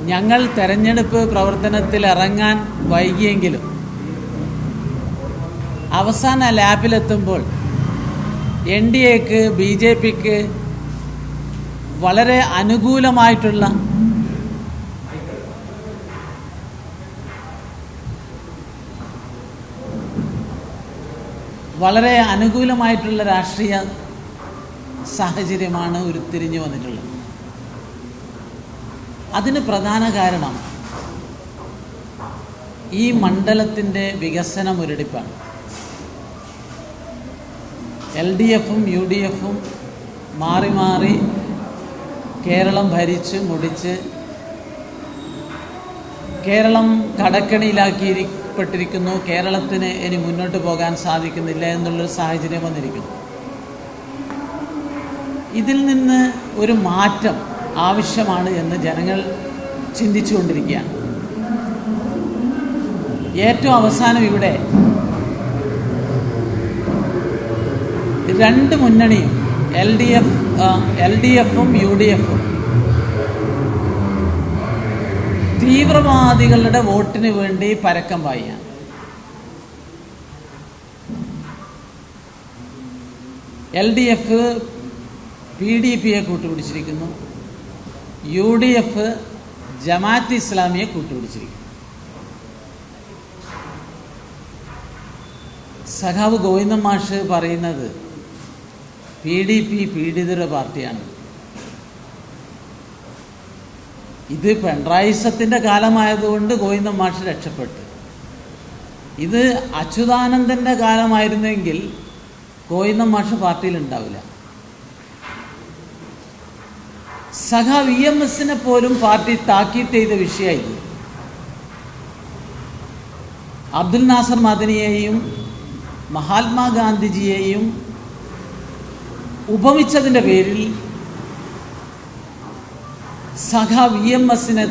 ഞങ്ങൾ തെരഞ്ഞെടുപ്പ് പ്രവർത്തനത്തിൽ ഇറങ്ങാൻ വൈകിയെങ്കിലും അവസാന ലാപ്പിലെത്തുമ്പോൾ NDAക്ക് BJPക്ക് വളരെ അനുകൂലമായിട്ടുള്ള രാഷ്ട്രീയ സാഹചര്യമാണ് ഉരുത്തിരിഞ്ഞു വന്നിട്ടുള്ളത്. അതിന് പ്രധാന കാരണം ഈ മണ്ഡലത്തിൻ്റെ വികസന മുരടിപ്പാണ്. LDFും UDFും മാറി മാറി കേരളം ഭരിച്ച് മുടിച്ച് കേരളം കടക്കെണിയിലാക്കിപ്പെട്ടിരിക്കുന്നു. കേരളത്തിന് ഇനി മുന്നോട്ട് പോകാൻ സാധിക്കുന്നില്ല എന്നുള്ളൊരു സാഹചര്യം വന്നിരിക്കുന്നു. ഇതിൽ നിന്ന് ഒരു മാറ്റം ആവശ്യമാണ് എന്ന് ജനങ്ങൾ ചിന്തിച്ചുകൊണ്ടിരിക്കുകയാണ്. ഏറ്റവും അവസാനം ഇവിടെ രണ്ട് മുന്നണിയും LDFും UDFും തീവ്രവാദികളുടെ വോട്ടിന് വേണ്ടി പരക്കം പായാണ്. LDF PDPയെ കൂട്ടുപിടിച്ചിരിക്കുന്നു, UDF ജമാഅത്ത് ഇസ്ലാമിയെ കൂട്ടുപിടിച്ചിരിക്കുന്നു. സഖാവ് ഗോവിന്ദൻ മാഷ് പറയുന്നത് PDP പീഡിതരുടെ പാർട്ടിയാണ്. ഇത് പിണറായിസത്തിൻ്റെ കാലമായതുകൊണ്ട് ഗോവിന്ദൻ മാഷ് രക്ഷപ്പെട്ടു. ഇത് അച്യുതാനന്ദൻ്റെ കാലമായിരുന്നെങ്കിൽ ഗോവിന്ദൻ മാഷ് പാർട്ടിയിലുണ്ടാവില്ല. സഖാവ് EMSനെ പോലും പാർട്ടി താക്കീത് ചെയ്ത വിഷയമായിരുന്നു. അബ്ദുൽ നാസർ മദനിയെയും മഹാത്മാഗാന്ധിജിയെയും ഉപമിച്ചതിൻ്റെ പേരിൽ സഖാവ് EMSനെ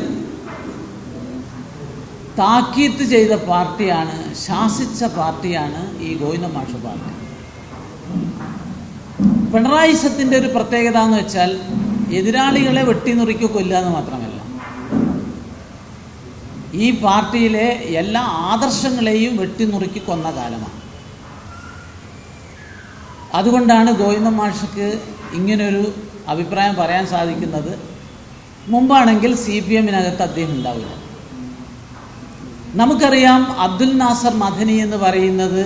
താക്കീത്ത് ചെയ്ത പാർട്ടിയാണ്, ശാസിച്ച പാർട്ടിയാണ് ഈ ഗോവിന്ദൻ മാഷ് പാർട്ടി. പിണറായിസത്തിൻ്റെ ഒരു പ്രത്യേകത എന്ന് വെച്ചാൽ എതിരാളികളെ വെട്ടിനുറുക്കി കൊല്ലുക എന്ന് മാത്രമല്ല, ഈ പാർട്ടിയിലെ എല്ലാ ആദർശങ്ങളെയും വെട്ടിനുറുക്കി കൊന്ന കാലമാണ്. അതുകൊണ്ടാണ് ഗോവിന്ദൻ മാഷക്ക് ഇങ്ങനൊരു അഭിപ്രായം പറയാൻ സാധിക്കുന്നത്. മുമ്പാണെങ്കിൽ CPMനകത്ത് അദ്ദേഹം ഉണ്ടാവില്ല. നമുക്കറിയാം അബ്ദുൽ നാസർ മദനി എന്ന് പറയുന്നത്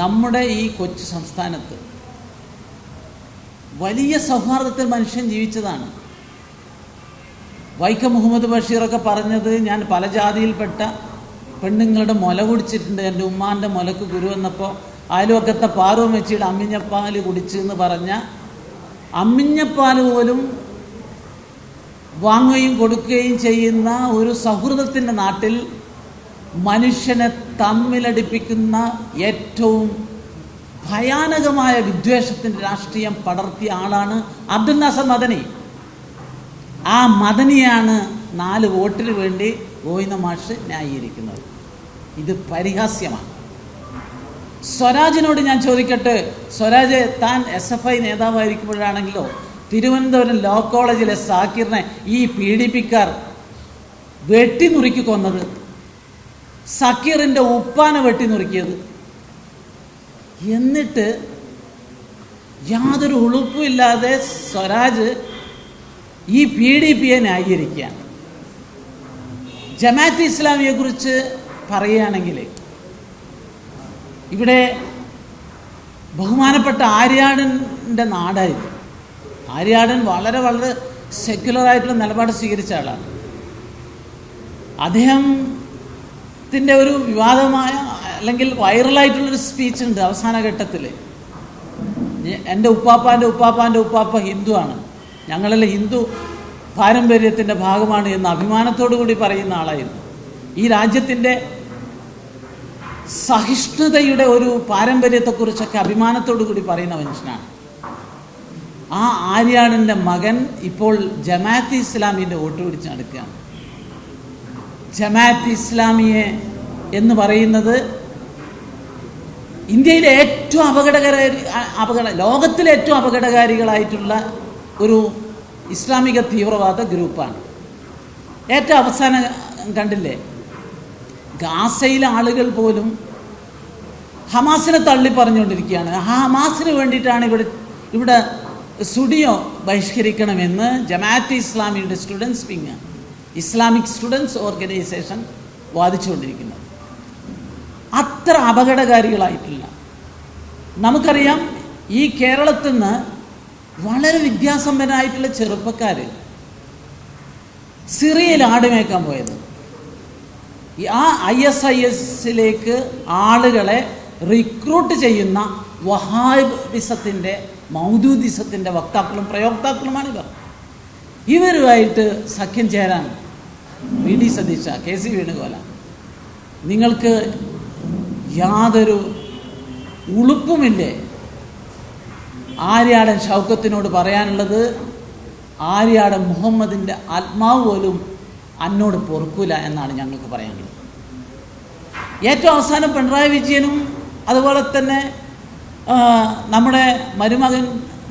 നമ്മുടെ ഈ കൊച്ചു സംസ്ഥാനത്ത് വലിയ സൗഹാർദ്ദത്തിൽ മനുഷ്യൻ ജീവിച്ചതാണ്. വൈക്കം മുഹമ്മദ് ബഷീറൊക്കെ പറഞ്ഞത്, ഞാൻ പല ജാതിയിൽപ്പെട്ട പെണ്ണുങ്ങളുടെ മുല കുടിച്ചിട്ടുണ്ട്, എൻ്റെ ഉമ്മാൻ്റെ മുലക്ക് ഗുരു വന്നപ്പോൾ അയൽവക്കത്തെ പാറുവമ്മച്ചിയുടെ അമ്മിഞ്ഞപ്പാൽ കുടിച്ച് എന്ന് പറഞ്ഞ അമ്മിഞ്ഞപ്പാൽ പോലും വാങ്ങുകയും കൊടുക്കുകയും ചെയ്യുന്ന ഒരു സൗഹൃദത്തിൻ്റെ നാട്ടിൽ മനുഷ്യനെ തമ്മിലടിപ്പിക്കുന്ന ഏറ്റവും ഭയാനകമായ വിദ്വേഷത്തിൻ്റെ രാഷ്ട്രീയം പടർത്തിയ ആളാണ് അബ്ദുൽ നാസർ മദനി. ആ മദനിയാണ് 4 വോട്ടിന് വേണ്ടി ഗോവിന്ദൻ മാഷ് ന്യായീകരിക്കുന്നത്. ഇത് പരിഹാസ്യമാണ്. സ്വരാജിനോട് ഞാൻ ചോദിക്കട്ടെ, സ്വരാജ്, താൻ SFI നേതാവായിരിക്കുമ്പോഴാണെങ്കിലോ തിരുവനന്തപുരം ലോ കോളേജിലെ സാക്കിറിനെ ഈ PDPക്കാർ വെട്ടിനുറുക്കി കൊന്നത്, സക്കീറിൻ്റെ ഉപ്പാനെ വെട്ടിനുറുക്കിയത്, എന്നിട്ട് യാതൊരു ഉളുപ്പുമില്ലാതെ സ്വരാജ് ഈ PDPയെ ന്യായീകരിക്കുകയാണ്. ജമാഅത്ത് ഇസ്ലാമിയെ കുറിച്ച് പറയുകയാണെങ്കിൽ ഇവിടെ ബഹുമാനപ്പെട്ട ആര്യാടൻ്റെ നാടായിരുന്നു. ആര്യാടൻ വളരെ വളരെ സെക്യുലറായിട്ടുള്ള നിലപാട് സ്വീകരിച്ച ആളാണ്. അദ്ദേഹത്തിൻ്റെ ഒരു വിവാദമായ അല്ലെങ്കിൽ വൈറലായിട്ടുള്ളൊരു സ്പീച്ചുണ്ട് അവസാന ഘട്ടത്തിൽ. എൻ്റെ ഉപ്പാപ്പാൻ്റെ ഉപ്പാപ്പ ഹിന്ദുവാണ്, ഞങ്ങളെല്ലാം ഹിന്ദു പാരമ്പര്യത്തിൻ്റെ ഭാഗമാണ് എന്ന് അഭിമാനത്തോടു കൂടി പറയുന്ന ആളായിരുന്നു. ഈ രാജ്യത്തിൻ്റെ സഹിഷ്ണുതയുടെ ഒരു പാരമ്പര്യത്തെക്കുറിച്ചൊക്കെ അഭിമാനത്തോടു കൂടി പറയുന്ന മനുഷ്യനാണ്. ആ ആര്യാടൻ്റെ മകൻ ഇപ്പോൾ ജമാഅത്ത് ഇസ്ലാമിൻ്റെ വോട്ട് പിടിച്ച് നടക്കുകയാണ്. ജമാഅത്ത് ഇസ്ലാമിയെ എന്ന് പറയുന്നത് ഇന്ത്യയിലെ ഏറ്റവും ലോകത്തിലെ ഏറ്റവും അപകടകാരികളായിട്ടുള്ള ഒരു ഇസ്ലാമിക തീവ്രവാദ ഗ്രൂപ്പാണ്. ഏറ്റവും അവസാനം കണ്ടില്ലേ, ഗാസയിലെ ആളുകൾ പോലും ഹമാസിനെ തള്ളി പറഞ്ഞുകൊണ്ടിരിക്കുകയാണ്. ഹമാസിന് വേണ്ടിയിട്ടാണ് ഇവിടെ സ്റ്റുഡിയോ ബഹിഷ്കരിക്കണമെന്ന് ജമാഅത്തെ ഇസ്ലാമിയുടെ students wing, Islamic Students Organisation വാദിച്ചുകൊണ്ടിരിക്കുന്നത്. അത്ര അപകടകാരികളായിട്ടില്ല. നമുക്കറിയാം, ഈ കേരളത്തിൽ നിന്ന് വളരെ വിദ്യാസമ്പന്നരായിട്ടുള്ള ചെറുപ്പക്കാർ സിറിയയിൽ ആടുമേക്കാൻ പോയത്, ആ ISISലേക്ക് ആളുകളെ റിക്രൂട്ട് ചെയ്യുന്ന വഹാബിസത്തിൻ്റെ മൗദൂദിസത്തിൻ്റെ വക്താക്കളും പ്രയോക്താക്കളുമാണിവർ. ഇവരുമായിട്ട് സഖ്യം ചേരാൻ VD സതീശ, KC വേണുഗോപാൽ, നിങ്ങൾക്ക് യാതൊരു ഉളുപ്പുമില്ലേ? ആര്യാടൻ ഷൗക്കത്തിനോട് പറയാനുള്ളത്, ആര്യാടൻ മുഹമ്മദിൻ്റെ ആത്മാവ് പോലും എന്നോട് പൊറുക്കൂല എന്നാണ് ഞങ്ങൾക്ക് പറയാനുള്ളത്. ഏറ്റവും അവസാനം പിണറായി വിജയനും അതുപോലെ തന്നെ നമ്മുടെ മരുമകൻ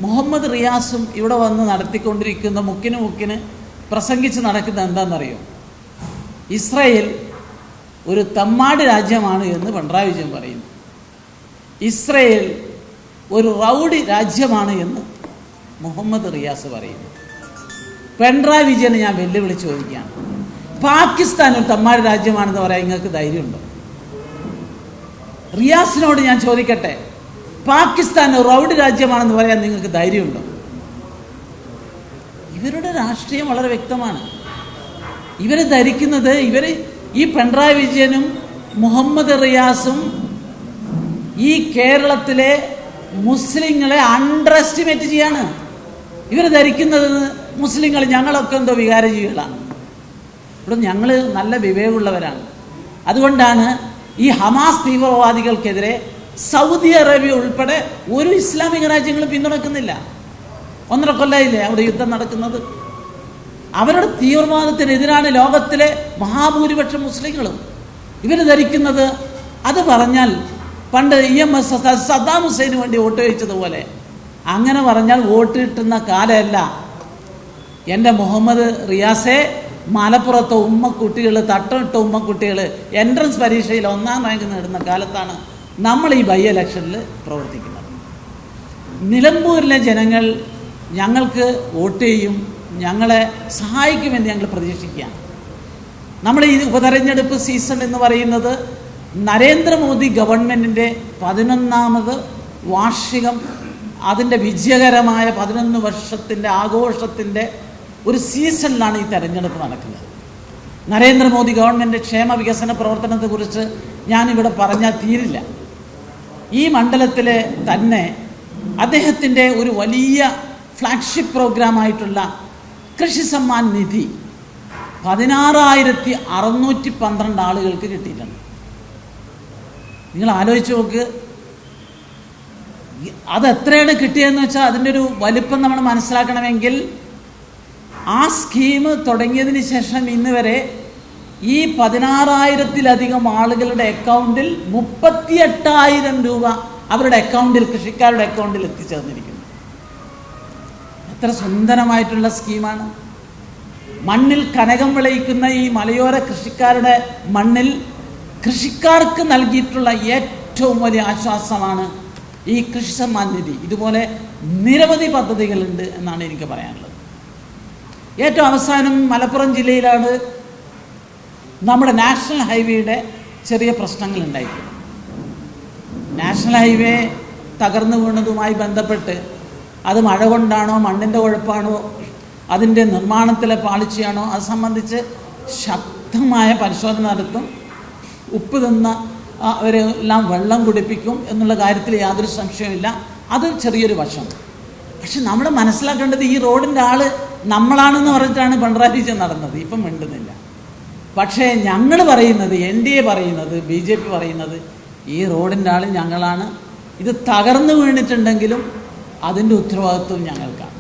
മുഹമ്മദ് റിയാസും ഇവിടെ വന്ന് നടത്തിക്കൊണ്ടിരിക്കുന്ന മുക്കിന് പ്രസംഗിച്ച് നടക്കുന്നത് എന്താണെന്നറിയോ? ഇസ്രായേൽ ഒരു തമ്മാടി രാജ്യമാണ് എന്ന് പിണറായി വിജയൻ പറയുന്നു. ഇസ്രായേൽ ഒരു റൗഡി രാജ്യമാണ് എന്ന് മുഹമ്മദ് റിയാസ് പറയുന്നു. പിണറായി വിജയനെ ഞാൻ വെല്ലുവിളിച്ച് ചോദിക്കുകയാണ്, പാകിസ്ഥാൻ ഒരു തമ്മാടി രാജ്യമാണെന്ന് പറയാൻ നിങ്ങൾക്ക് ധൈര്യമുണ്ടോ? റിയാസിനോട് ഞാൻ ചോദിക്കട്ടെ, പാകിസ്ഥാൻ ഒരു റൗഡി രാജ്യമാണെന്ന് പറയാൻ നിങ്ങൾക്ക് ധൈര്യമുണ്ടോ? ഇവരുടെ രാഷ്ട്രീയം വളരെ വ്യക്തമാണ്. ഇവർ ധരിക്കുന്നത്, ഈ പിണറായി വിജയനും മുഹമ്മദ് റിയാസും ഈ കേരളത്തിലെ മുസ്ലിങ്ങളെ അണ്ടർ എസ്റ്റിമേറ്റ് ചെയ്യാണ്. ഇവർ ധരിക്കുന്നത് മുസ്ലിങ്ങൾ ഞങ്ങളൊക്കെ എന്തോ വികാരജീവികളാണ്. ഇവിടെ ഞങ്ങൾ നല്ല വിവേകമുള്ളവരാണ്. അതുകൊണ്ടാണ് ഈ ഹമാസ് തീവ്രവാദികൾക്കെതിരെ സൗദി അറേബ്യ ഉൾപ്പെടെ ഒരു ഇസ്ലാമിക രാജ്യങ്ങളും പിന്തുണക്കുന്നില്ല. 1.5 കൊല്ലമായില്ലേ അവിടെ യുദ്ധം നടക്കുന്നത്. അവരുടെ തീവ്രവാദത്തിനെതിരാണ് ലോകത്തിലെ മഹാഭൂരിപക്ഷം മുസ്ലിങ്ങളും. ഇവർ ധരിക്കുന്നത്, അത് പറഞ്ഞാൽ പണ്ട് EMS സദ്ദാം ഹുസൈന് വേണ്ടി വോട്ട് ചോദിച്ചതുപോലെ, അങ്ങനെ പറഞ്ഞാൽ വോട്ട് കിട്ടുന്ന കാലമല്ല. എൻ്റെ മുഹമ്മദ് റിയാസെ, മലപ്പുറത്തെ ഉമ്മക്കുട്ടികൾ, തട്ടമിട്ട ഉമ്മക്കുട്ടികൾ എൻട്രൻസ് പരീക്ഷയിൽ 1ാം റാങ്ക് നേടുന്ന കാലത്താണ് നമ്മൾ ഈ ബൈ ഇലക്ഷനിൽ പ്രവർത്തിക്കുന്നത്. നിലമ്പൂരിലെ ജനങ്ങൾ ഞങ്ങൾക്ക് വോട്ട് ചെയ്യും, ഞങ്ങളെ സഹായിക്കുമെന്ന് ഞങ്ങൾ പ്രതീക്ഷിക്കുകയാണ്. നമ്മൾ ഈ ഉപതെരഞ്ഞെടുപ്പ് സീസൺ എന്ന് പറയുന്നത് നരേന്ദ്രമോദി ഗവൺമെൻറ്റിൻ്റെ 11ാമത് വാർഷികം, അതിൻ്റെ വിജയകരമായ 11 വർഷത്തിൻ്റെ ആഘോഷത്തിൻ്റെ ഒരു സീസണിലാണ് ഈ തെരഞ്ഞെടുപ്പ് നടക്കുന്നത്. നരേന്ദ്രമോദി ഗവൺമെൻറ് ക്ഷേമ വികസന പ്രവർത്തനത്തെക്കുറിച്ച് ഞാനിവിടെ പറഞ്ഞാൽ തീരില്ല. ഈ മണ്ഡലത്തിലെ തന്നെ അദ്ദേഹത്തിൻ്റെ ഒരു വലിയ ഫ്ലാഗ്ഷിപ്പ് പ്രോഗ്രാമായിട്ടുള്ള കൃഷി സമ്മാൻ നിധി 16,612 ആളുകൾക്ക് കിട്ടിയിട്ടുണ്ട്. നിങ്ങൾ ആലോചിച്ച് നോക്ക്, അതെത്രയാണ് കിട്ടിയതെന്ന് വെച്ചാൽ അതിൻ്റെ ഒരു വലിപ്പം നമ്മൾ മനസ്സിലാക്കണമെങ്കിൽ, ആ സ്കീം തുടങ്ങിയതിന് ശേഷം ഇന്ന് വരെ ഈ 16,000-ലധികം ആളുകളുടെ അക്കൗണ്ടിൽ 38,000 രൂപ അവരുടെ അക്കൗണ്ടിൽ, കൃഷിക്കാരുടെ അക്കൗണ്ടിൽ എത്തിച്ചേർന്നിരിക്കുന്നു. എത്ര സുന്ദരമായിട്ടുള്ള സ്കീമാണ്. മണ്ണിൽ കനകം വിളയിക്കുന്ന ഈ മലയോര കൃഷിക്കാരുടെ മണ്ണിൽ കൃഷിക്കാർക്ക് നൽകിയിട്ടുള്ള ഏറ്റവും വലിയ ആശ്വാസമാണ് ഈ കൃഷി സമ്മാൻ നിധി. ഇതുപോലെ നിരവധി പദ്ധതികളുണ്ട് എന്നാണ് എനിക്ക് പറയാനുള്ളത്. ഏറ്റവും അവസാനം മലപ്പുറം ജില്ലയിലാണ് നമ്മുടെ നാഷണൽ ഹൈവേയുടെ ചെറിയ പ്രശ്നങ്ങളുണ്ടായിരിക്കും. നാഷണൽ ഹൈവേ തകർന്നു വീണതുമായി ബന്ധപ്പെട്ട് അത് മഴ കൊണ്ടാണോ, മണ്ണിൻ്റെ കുഴപ്പമാണോ, അതിൻ്റെ നിർമ്മാണത്തിലെ പാളിച്ചയാണോ, അത് സംബന്ധിച്ച് ശക്തമായ പരിശോധന നടത്തും. ഉപ്പ് തിന്ന അവരെല്ലാം വെള്ളം കുടിപ്പിക്കും എന്നുള്ള കാര്യത്തിൽ യാതൊരു സംശയമില്ല. അത് ചെറിയൊരു വശം. പക്ഷെ നമ്മൾ മനസ്സിലാക്കേണ്ടത്, ഈ റോഡിൻ്റെ ആൾ നമ്മളാണെന്ന് പറഞ്ഞിട്ടാണ് പിണറായി വിജയൻ നടന്നത്. ഇപ്പം മിണ്ടുന്നില്ല. പക്ഷേ ഞങ്ങൾ പറയുന്നത്, NDA പറയുന്നത്, BJP പറയുന്നത്, ഈ റോഡിൻ്റെ ആൾ ഞങ്ങളാണ്. ഇത് തകർന്നു വീണിട്ടുണ്ടെങ്കിലും അതിൻ്റെ ഉത്തരവാദിത്വം ഞങ്ങൾക്കാണ്.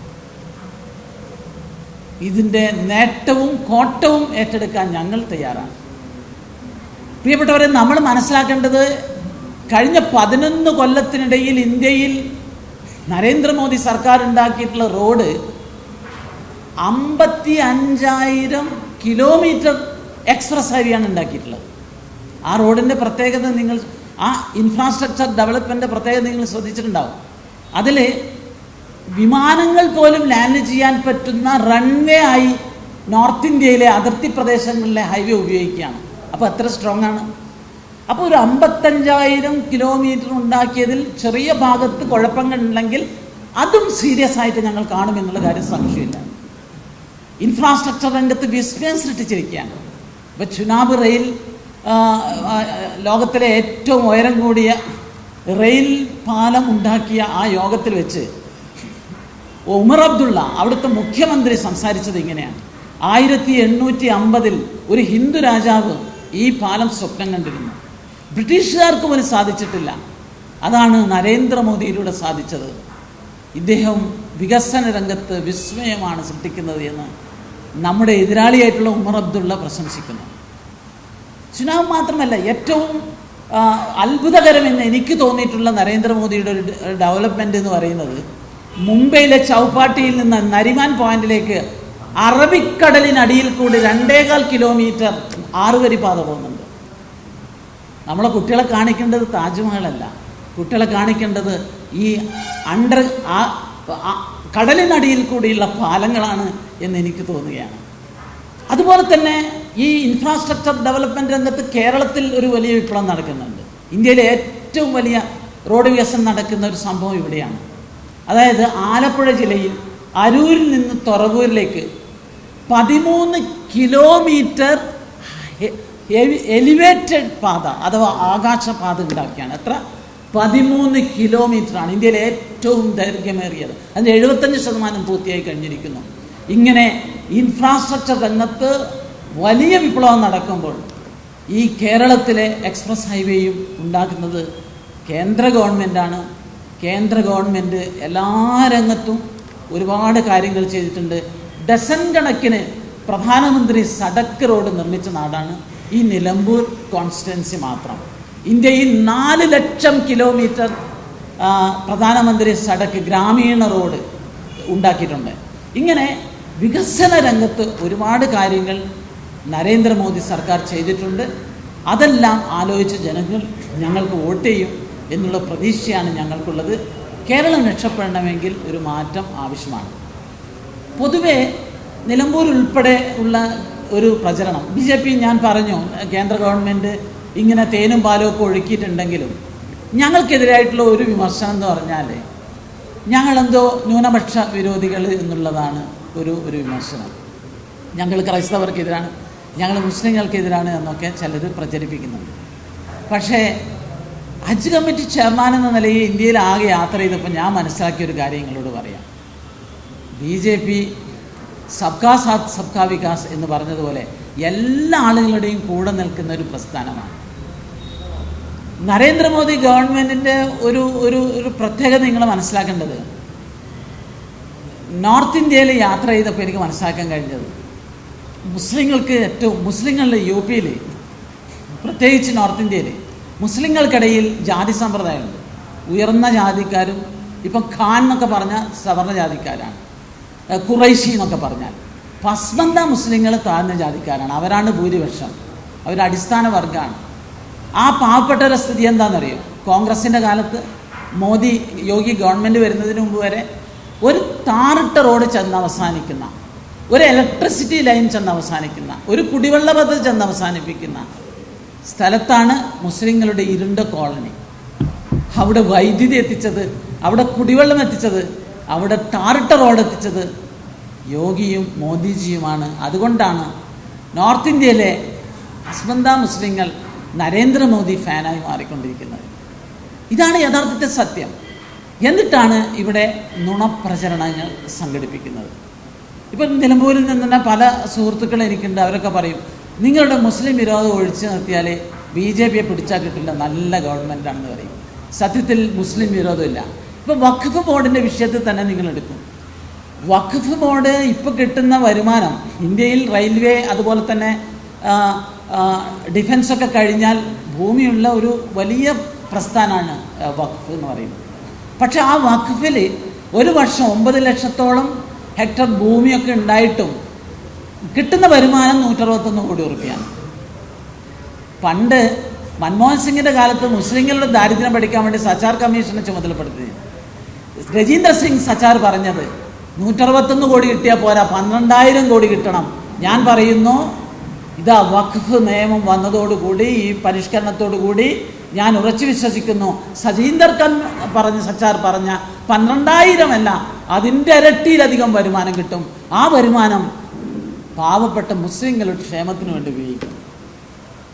ഇതിൻ്റെ നേട്ടവും കോട്ടവും ഏറ്റെടുക്കാൻ ഞങ്ങൾ തയ്യാറാണ്. പ്രിയപ്പെട്ടവരെ, നമ്മൾ മനസ്സിലാക്കേണ്ടത്, കഴിഞ്ഞ 11 കൊല്ലത്തിനിടയിൽ ഇന്ത്യയിൽ നരേന്ദ്രമോദി സർക്കാർ ഉണ്ടാക്കിയിട്ടുള്ള റോഡ് 55,000 കിലോമീറ്റർ എക്സ്പ്രസ് ഹൈവേയാണ് ഉണ്ടാക്കിയിട്ടുള്ളത്. ആ റോഡിൻ്റെ പ്രത്യേകത നിങ്ങൾ, ആ ഇൻഫ്രാസ്ട്രക്ചർ ഡെവലപ്മെൻറ്റിൻ്റെ പ്രത്യേകത നിങ്ങൾ ശ്രദ്ധിച്ചിട്ടുണ്ടാവും. അതിൽ വിമാനങ്ങൾ പോലും ലാൻഡ് ചെയ്യാൻ പറ്റുന്ന റൺവേ ആയി നോർത്ത് ഇന്ത്യയിലെ അതിർത്തി പ്രദേശങ്ങളിലെ ഹൈവേ ഉപയോഗിക്കുകയാണ്. അപ്പോൾ എത്ര സ്ട്രോങ് ആണ്. അപ്പോൾ ഒരു 55,000 കിലോമീറ്റർ ഉണ്ടാക്കിയതിൽ ചെറിയ ഭാഗത്ത് കുഴപ്പങ്ങളുണ്ടെങ്കിൽ അതും സീരിയസ് ആയിട്ട് ഞങ്ങൾ കാണുമെന്നുള്ള കാര്യം സംശയമില്ല. ഇൻഫ്രാസ്ട്രക്ചർ രംഗത്ത് വിസ്മയം സൃഷ്ടിച്ചിരിക്കുകയാണ്. ഇപ്പോൾ ചുനാബ് റെയിൽ, ലോകത്തിലെ ഏറ്റവും ഉയരം കൂടിയ റെയിൽ പാലം ഉണ്ടാക്കിയ ആ യോഗത്തിൽ വെച്ച് ഉമർ അബ്ദുള്ള അവിടുത്തെ മുഖ്യമന്ത്രി സംസാരിച്ചത് ഇങ്ങനെയാണ്: 1850 ഒരു ഹിന്ദു രാജാവ് ഈ പാലം സ്വപ്നം കണ്ടിരുന്നു. ബ്രിട്ടീഷുകാർക്ക് പോലും സാധിച്ചിട്ടില്ല. അതാണ് നരേന്ദ്രമോദിയിലൂടെ സാധിച്ചത്. ഇദ്ദേഹം വികസന രംഗത്ത് വിസ്മയമാണ് സൃഷ്ടിക്കുന്നത് എന്ന് നമ്മുടെ എതിരാളിയായിട്ടുള്ള ഉമർ അബ്ദുള്ള പ്രശംസിക്കുന്നു. ചുനാവ് മാത്രമല്ല, ഏറ്റവും അത്ഭുതകരമെന്ന് എനിക്ക് തോന്നിയിട്ടുള്ള നരേന്ദ്രമോദിയുടെ ഒരു ഡെവലപ്മെൻറ്റ് എന്ന് പറയുന്നത് മുംബൈയിലെ ചൗപ്പാട്ടിയിൽ നിന്ന് നരിമാൻ പോയിന്റിലേക്ക് അറബിക്കടലിനടിയിൽ കൂടി 2.25 കിലോമീറ്റർ 6 വരി പാത പോകുന്നുണ്ട്. നമ്മളെ കുട്ടികളെ കാണിക്കേണ്ടത് താജ്മഹലല്ല, കുട്ടികളെ കാണിക്കേണ്ടത് ഈ കടലിനടിയിൽ കൂടിയുള്ള പാലങ്ങളാണ് എന്ന് എനിക്ക് തോന്നുകയാണ്. അതുപോലെ തന്നെ ഈ ഇൻഫ്രാസ്ട്രക്ചർ ഡെവലപ്മെൻറ്റ് രംഗത്ത് കേരളത്തിൽ ഒരു വലിയ വിപ്ലവം നടക്കുന്നുണ്ട്. ഇന്ത്യയിലെ ഏറ്റവും വലിയ റോഡ് വികസനം നടക്കുന്ന ഒരു സംഭവം ഇവിടെയാണ്. അതായത് ആലപ്പുഴ ജില്ലയിൽ അരൂരിൽ നിന്ന് തുറവൂരിലേക്ക് 13 കിലോമീറ്റർ എലിവേറ്റഡ് പാത അഥവാ ആകാശപാത ഉണ്ടാക്കിയാണ്. എത്ര? 13 കിലോമീറ്ററാണ്. ഇന്ത്യയിലെ ഏറ്റവും ദൈർഘ്യമേറിയത്. അതിൻ്റെ 75% പൂർത്തിയായി കഴിഞ്ഞിരിക്കുന്നു. ഇങ്ങനെ ഇൻഫ്രാസ്ട്രക്ചർ രംഗത്ത് വലിയ വിപ്ലവം നടക്കുമ്പോൾ ഈ കേരളത്തിലെ എക്സ്പ്രസ് ഹൈവേയും ഉണ്ടാക്കുന്നത് കേന്ദ്ര ഗവൺമെൻറ്റാണ്. കേന്ദ്ര ഗവൺമെൻറ് എല്ലാ രംഗത്തും ഒരുപാട് കാര്യങ്ങൾ ചെയ്തിട്ടുണ്ട്. ഡസൻ കണക്കിന് പ്രധാനമന്ത്രി സഡക്ക് റോഡ് നിർമ്മിച്ച നാടാണ് ഈ നിലമ്പൂർ കോൺസ്റ്റിറ്റ്യുവൻസി മാത്രം. ഇന്ത്യയിൽ 4 ലക്ഷം കിലോമീറ്റർ പ്രധാനമന്ത്രി സഡക്ക് ഗ്രാമീണ റോഡ് ഉണ്ടാക്കിയിട്ടുണ്ട്. ഇങ്ങനെ വികസന രംഗത്ത് ഒരുപാട് കാര്യങ്ങൾ നരേന്ദ്രമോദി സർക്കാർ ചെയ്തിട്ടുണ്ട്. അതെല്ലാം ആലോചിച്ച് ജനങ്ങൾ ഞങ്ങൾക്ക് വോട്ട് ചെയ്യും എന്നുള്ള പ്രതീക്ഷയാണ് ഞങ്ങൾക്കുള്ളത്. കേരളം രക്ഷപ്പെടണമെങ്കിൽ ഒരു മാറ്റം ആവശ്യമാണ്. പൊതുവെ നിലമ്പൂർ ഉൾപ്പെടെ ഉള്ള ഒരു പ്രചരണം BJP, ഞാൻ പറഞ്ഞു, കേന്ദ്ര ഗവൺമെൻറ് ഇങ്ങനെ തേനും പാലും ഒക്കെ ഒഴുക്കിയിട്ടുണ്ടെങ്കിലും ഞങ്ങൾക്കെതിരായിട്ടുള്ള ഒരു വിമർശനം എന്ന് പറഞ്ഞാൽ ഞങ്ങളെന്തോ ന്യൂനപക്ഷ വിരോധികൾ എന്നുള്ളതാണ് ഒരു വിമർശനം. ഞങ്ങൾ ക്രൈസ്തവർക്കെതിരാണ്, ഞങ്ങൾ മുസ്ലിങ്ങൾക്കെതിരാണ് എന്നൊക്കെ ചിലർ പ്രചരിപ്പിക്കുന്നുണ്ട്. പക്ഷേ ഹജ്ജ് കമ്മിറ്റി ചെയർമാൻ എന്ന നിലയിൽ ഇന്ത്യയിൽ ആകെ യാത്ര ചെയ്തപ്പോൾ ഞാൻ മനസ്സിലാക്കിയൊരു കാര്യം നിങ്ങളോട് പറയാം. BJP സബ്കാ സാത്ത് സബ്കാ വികാസ് എന്ന് പറഞ്ഞതുപോലെ എല്ലാ ആളുകളുടെയും കൂടെ നിൽക്കുന്ന ഒരു പ്രസ്ഥാനമാണ്. നരേന്ദ്രമോദി ഗവൺമെൻറ്റിൻ്റെ ഒരു പ്രത്യേകത നിങ്ങൾ മനസ്സിലാക്കേണ്ടത്, നോർത്ത് ഇന്ത്യയിൽ യാത്ര ചെയ്തപ്പോൾ എനിക്ക് മനസ്സിലാക്കാൻ കഴിഞ്ഞത്, മുസ്ലിങ്ങളുടെ UP പ്രത്യേകിച്ച് നോർത്ത് ഇന്ത്യയിൽ മുസ്ലിങ്ങൾക്കിടയിൽ ജാതി സമ്പ്രദായമുണ്ട്. ഉയർന്ന ജാതിക്കാരും, ഇപ്പം ഖാൻ എന്നൊക്കെ പറഞ്ഞാൽ സവർണ ജാതിക്കാരാണ്, ഖുറൈശി എന്നൊക്കെ പറഞ്ഞാൽ പസ്മന്ത മുസ്ലിങ്ങൾ താഴ്ന്ന ജാതിക്കാരാണ്. അവരാണ് ഭൂരിപക്ഷം, അവർ അടിസ്ഥാന വർഗ്ഗമാണ്. ആ പാവപ്പെട്ടവരുടെ സ്ഥിതി എന്താണെന്നറിയോ? കോൺഗ്രസിൻ്റെ കാലത്ത് യോഗി ഗവൺമെൻറ് വരുന്നതിന് മുമ്പ് വരെ ഒരു ടാറിട്ട റോഡ് ചെന്ന് അവസാനിക്കുന്ന, ഒരു ഇലക്ട്രിസിറ്റി ലൈൻ ചെന്ന് അവസാനിക്കുന്ന, ഒരു കുടിവെള്ള പദ്ധതി ചെന്ന് അവസാനിപ്പിക്കുന്ന സ്ഥലത്താണ് മുസ്ലിങ്ങളുടെ ഇരുണ്ട കോളനി. അവിടെ വൈദ്യുതി എത്തിച്ചത്, അവിടെ കുടിവെള്ളം എത്തിച്ചത്, അവിടെ ടാറിട്ട റോഡ് എത്തിച്ചത് യോഗിയും മോദിജിയുമാണ്. അതുകൊണ്ടാണ് നോർത്ത് ഇന്ത്യയിലെ പസ്മന്ത മുസ്ലിങ്ങൾ നരേന്ദ്രമോദി ഫാനായി മാറിക്കൊണ്ടിരിക്കുന്നത്. ഇതാണ് യഥാർത്ഥത്തെ സത്യം. എന്നിട്ടാണ് ഇവിടെ നുണപ്രചരണങ്ങൾ സംഘടിപ്പിക്കുന്നത്. ഇപ്പം നിലമ്പൂരിൽ നിന്ന് തന്നെ പല സുഹൃത്തുക്കൾ എനിക്കുണ്ട്. അവരൊക്കെ പറയും, നിങ്ങളുടെ മുസ്ലിം വിരോധം ഒഴിച്ചു നിർത്തിയാൽ BJPയെ പിടിച്ചാൽ കിട്ടില്ല, നല്ല ഗവൺമെൻറ്റാണെന്ന് പറയും. സത്യത്തിൽ മുസ്ലിം വിരോധമില്ല. ഇപ്പോൾ വഖഫ് ബോർഡിൻ്റെ വിഷയത്തിൽ തന്നെ നിങ്ങളെടുക്കും. വഖഫ് ബോർഡ് ഇപ്പോൾ കിട്ടുന്ന വരുമാനം ഇന്ത്യയിൽ റെയിൽവേ അതുപോലെ തന്നെ ഡിഫൻസൊക്കെ കഴിഞ്ഞാൽ ഭൂമിയുള്ള ഒരു വലിയ പ്രസ്ഥാനമാണ് വഖഫ് എന്ന് പറയുന്നത്. പക്ഷെ ആ വഖഫിൽ ഒരു വർഷം 9 ലക്ഷത്തോളം ഹെക്ടർ ഭൂമിയൊക്കെ ഉണ്ടായിട്ടും കിട്ടുന്ന വരുമാനം 161 കോടി രൂപയാണ്. പണ്ട് മൻമോഹൻ സിംഗിൻ്റെ കാലത്ത് മുസ്ലിങ്ങളുടെ ദാരിദ്ര്യം പഠിക്കാൻ വേണ്ടി സച്ചാർ കമ്മീഷനെ ചുമതലപ്പെടുത്തി രജീന്ദ്ര സിംഗ് സച്ചാർ പറഞ്ഞത് 161 കോടി കിട്ടിയാൽ പോരാ, 12,000 കോടി കിട്ടണം. ഞാൻ പറയുന്നു, ഇതാ വഖഫ് നിയമം വന്നതോടുകൂടി, ഈ പരിഷ്കരണത്തോടുകൂടി ഞാൻ ഉറച്ചു വിശ്വസിക്കുന്നു, സച്ചാർ പറഞ്ഞ 12,000 അല്ല, അതിൻ്റെ ഇരട്ടിയിലധികം വരുമാനം കിട്ടും. ആ വരുമാനം പാവപ്പെട്ട മുസ്ലിങ്ങളുടെ ക്ഷേമത്തിന് വേണ്ടി ഉപയോഗിക്കും.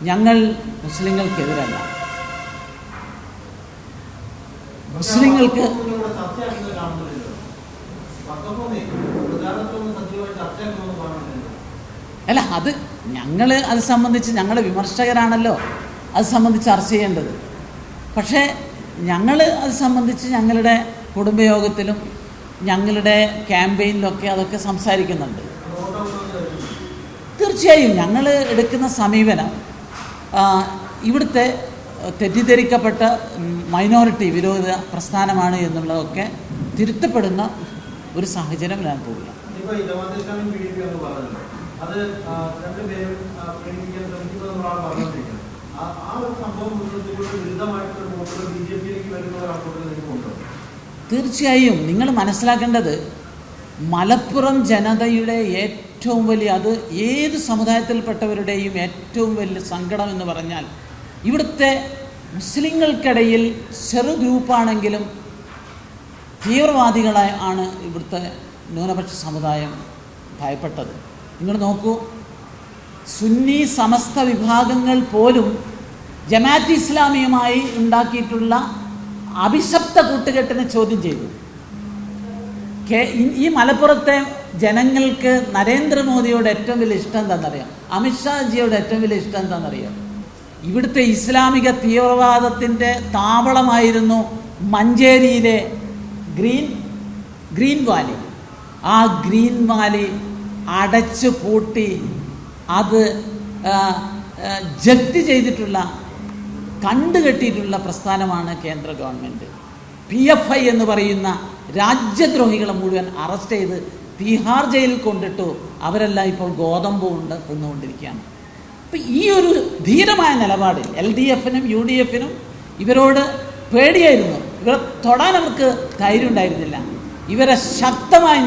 ഞങ്ങൾ മുസ്ലിങ്ങൾക്കെതിരല്ല. മുസ്ലിങ്ങൾക്ക് അല്ല, അത് ഞങ്ങൾ അത് സംബന്ധിച്ച് ഞങ്ങളുടെ വിമർശകരാണല്ലോ അത് സംബന്ധിച്ച് ചർച്ച ചെയ്യേണ്ടത്. പക്ഷേ ഞങ്ങൾ അത് സംബന്ധിച്ച് ഞങ്ങളുടെ കുടുംബയോഗത്തിലും ഞങ്ങളുടെ ക്യാമ്പയിനിലൊക്കെ അതൊക്കെ സംസാരിക്കുന്നുണ്ട്. തീർച്ചയായും ഞങ്ങൾ എടുക്കുന്ന സമീപനം ഇവിടുത്തെ തെറ്റിദ്ധരിക്കപ്പെട്ട മൈനോറിറ്റി വിരോധ പ്രസ്ഥാനമാണ് എന്നുള്ളതൊക്കെ തിരുത്തപ്പെടുന്ന ഒരു സാഹചര്യത്തിലാണ് പോവുക. തീർച്ചയായും നിങ്ങൾ മനസ്സിലാക്കേണ്ടത്, മലപ്പുറം ജനതയുടെ ഏറ്റവും വലിയ, അത് ഏത് സമുദായത്തിൽപ്പെട്ടവരുടെയും ഏറ്റവും വലിയ സങ്കടം എന്ന് പറഞ്ഞാൽ, ഇവിടുത്തെ മുസ്ലിങ്ങൾക്കിടയിൽ ചെറു ഗ്രൂപ്പാണെങ്കിലും തീവ്രവാദികളായി ആണ് ഇവിടുത്തെ ന്യൂനപക്ഷ സമുദായം ഭയപ്പെട്ടത്. നിങ്ങൾ നോക്കൂ, സുന്നി സമസ്ത വിഭാഗങ്ങൾ പോലും ജമാഅത്ത് ഇസ്ലാമിയുമായി ഉണ്ടാക്കിയിട്ടുള്ള അഭിശപ്ത കൂട്ടുകെട്ടിനെ ചോദ്യം ചെയ്തു. ഈ മലപ്പുറത്തെ ജനങ്ങൾക്ക് നരേന്ദ്രമോദിയോട് ഏറ്റവും വലിയ ഇഷ്ടം എന്താണെന്നറിയാം, അമിത്ഷാജിയോട് ഏറ്റവും വലിയ ഇഷ്ടം എന്താണെന്നറിയാം, ഇവിടുത്തെ ഇസ്ലാമിക തീവ്രവാദത്തിൻ്റെ താവളമായിരുന്നു മഞ്ചേരിയിലെ ഗ്രീൻ വാലി. ആ ഗ്രീൻ വാലി അടച്ചു പൂട്ടി അത് ജപ്തി ചെയ്തിട്ടുള്ള, കണ്ടുകെട്ടിയിട്ടുള്ള പ്രസ്ഥാനമാണ് കേന്ദ്ര ഗവൺമെൻറ്. PFI എന്ന് പറയുന്ന രാജ്യദ്രോഹികളെ മുഴുവൻ അറസ്റ്റ് ചെയ്ത് തിഹാർ ജയിലിൽ കൊണ്ടിട്ടു. അവരെല്ലാം ഇപ്പോൾ ഗോതമ്പ് തിന്നുകൊണ്ടിരിക്കുകയാണ്. അപ്പം ഈ ഒരു ധീരമായ നിലപാടിൽ LDF-നും UDF-നും ഇവരോട് പേടിയായിരുന്നു. ഇവരെ തൊടാൻ അവർക്ക് ധൈര്യം ഉണ്ടായിരുന്നില്ല. ഇവരെ ശക്തമായി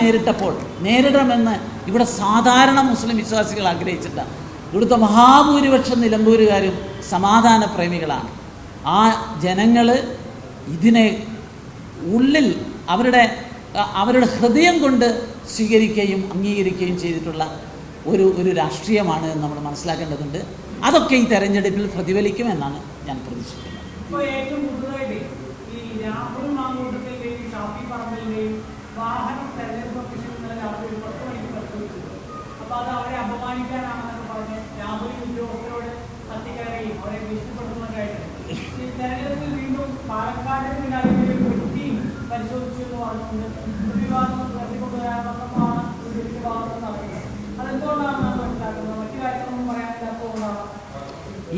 നേരിടണമെന്ന് ഇവിടെ സാധാരണ മുസ്ലിം വിശ്വാസികൾ ആഗ്രഹിച്ചിട്ടാണ്. ഇവിടുത്തെ മഹാഭൂരിപക്ഷം നിലമ്പൂരുകാരും സമാധാന പ്രേമികളാണ്. ആ ജനങ്ങൾ ഇതിനെ ഉള്ളിൽ അവരുടെ ഹൃദയം കൊണ്ട് സ്വീകരിക്കുകയും അംഗീകരിക്കുകയും ചെയ്തിട്ടുള്ള ഒരു രാഷ്ട്രീയമാണ് എന്ന് നമ്മൾ മനസ്സിലാക്കേണ്ടതുണ്ട്. അതൊക്കെ ഈ തെരഞ്ഞെടുപ്പിൽ പ്രതിഫലിക്കുമെന്നാണ് ഞാൻ പ്രതീക്ഷിക്കുന്നത്.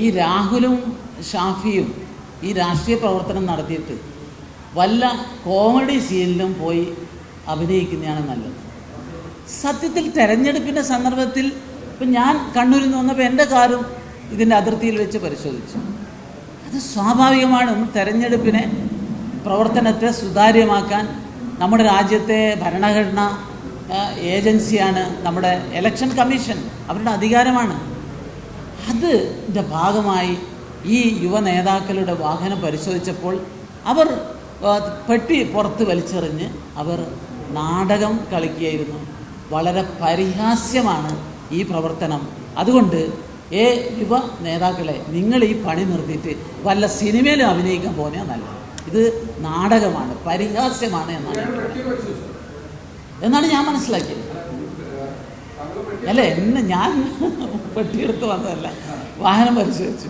ഈ രാഹുലും ഷാഫിയും ഈ രാഷ്ട്രീയ പ്രവർത്തനം നടത്തിയിട്ട് വല്ല കോമഡി സീനിലും പോയി അഭിനയിക്കുന്നതാണ് നല്ലത്. സത്യത്തിൽ തെരഞ്ഞെടുപ്പിൻ്റെ സന്ദർഭത്തിൽ ഇപ്പം ഞാൻ കണ്ണൂരിൽ നിന്ന് വന്നപ്പോൾ എൻ്റെ കാറും ഇതിൻ്റെ അതിർത്തിയിൽ വെച്ച് പരിശോധിച്ചു. അത് സ്വാഭാവികമാണ്. തെരഞ്ഞെടുപ്പിനെ പ്രവർത്തനത്തെ സുതാര്യമാക്കാൻ നമ്മുടെ രാജ്യത്തെ ഭരണഘടന ഏജൻസിയാണ് നമ്മുടെ ഇലക്ഷൻ കമ്മീഷൻ, അവരുടെ അധികാരമാണ്. അതിൻ്റെ ഭാഗമായി ഈ യുവ നേതാക്കളുടെ വാഹനം പരിശോധിച്ചപ്പോൾ അവർ പെട്ടി പുറത്ത് വലിച്ചെറിഞ്ഞ് അവർ നാടകം കളിക്കുകയായിരുന്നു. വളരെ പരിഹാസ്യമാണ് ഈ പ്രവർത്തനം. അതുകൊണ്ട് യുവ നേതാക്കളെ, നിങ്ങൾ ഈ പണി നിർത്തിയിട്ട് വല്ല സിനിമയിലും അഭിനയിക്കാൻ പോകുന്നതാണ് നല്ലത്. ഇത് നാടകമാണ്, പരിഹാസ്യമാണ് എന്നാണ് ഞാൻ മനസ്സിലാക്കിയത്. അല്ല, ഞാൻ പെട്ടിയെടുത്ത് വന്നതല്ല, വാഹനം പരിശോധിച്ചു.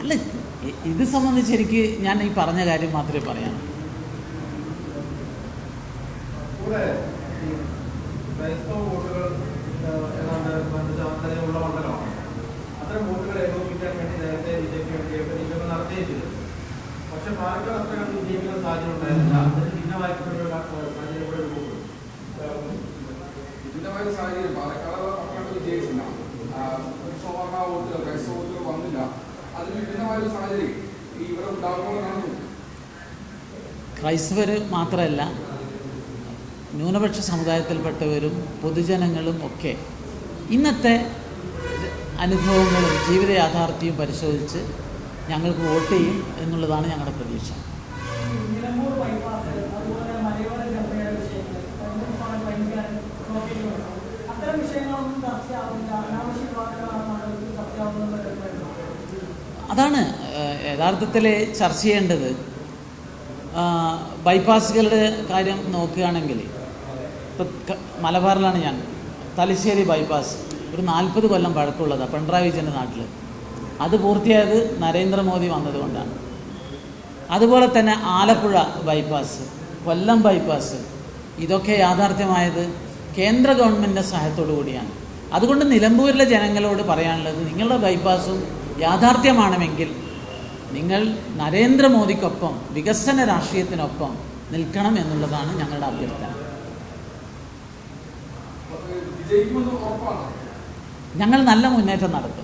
അല്ല, ഇത് സംബന്ധിച്ച് എനിക്ക് ഞാൻ ഈ പറഞ്ഞ കാര്യം മാത്രമേ പറയാൻ. ക്രൈസ്തവ വോട്ടുകൾ ഏതാണ്ട് 5% ഉള്ള മണ്ഡലമാണ്. അത്തരം വോട്ടുകൾ ക്രൈസ്തവർ മാത്രമല്ല, ന്യൂനപക്ഷ സമുദായത്തിൽപ്പെട്ടവരും പൊതുജനങ്ങളും ഒക്കെ ഇന്നത്തെ അനുഭവങ്ങളും ജീവിത യാഥാർത്ഥ്യവും പരിശോധിച്ച് ഞങ്ങൾക്ക് വോട്ട് ചെയ്യും എന്നുള്ളതാണ് ഞങ്ങളുടെ പ്രതീക്ഷ. അതാണ് യഥാർത്ഥത്തിൽ ചർച്ച ചെയ്യേണ്ടത്. ബൈപ്പാസുകളുടെ കാര്യം നോക്കുകയാണെങ്കിൽ ഇപ്പം മലബാറിലാണ് ഞാൻ. തലശ്ശേരി ബൈപ്പാസ് ഒരു 40 കൊല്ലം പഴക്കമുള്ളതാണ് പിണറായി വിജയൻ്റെ നാട്ടിൽ. അത് പൂർത്തിയായത് നരേന്ദ്രമോദി വന്നതുകൊണ്ടാണ്. അതുപോലെ തന്നെ ആലപ്പുഴ ബൈപ്പാസ്, കൊല്ലം ബൈപ്പാസ്, ഇതൊക്കെ യാഥാർത്ഥ്യമായത് കേന്ദ്ര ഗവൺമെൻറ്റിൻ്റെ സഹായത്തോടു കൂടിയാണ്. അതുകൊണ്ട് നിലമ്പൂരിലെ ജനങ്ങളോട് പറയാനുള്ളത്, നിങ്ങളുടെ ബൈപ്പാസും യാഥാർത്ഥ്യമാണെങ്കിൽ നിങ്ങൾ നരേന്ദ്രമോദിക്കൊപ്പം വികസന രാഷ്ട്രീയത്തിനൊപ്പം നിൽക്കണം എന്നുള്ളതാണ് ഞങ്ങളുടെ അഭ്യർത്ഥന. ഞങ്ങൾ നല്ല മുന്നേറ്റം നടത്തും.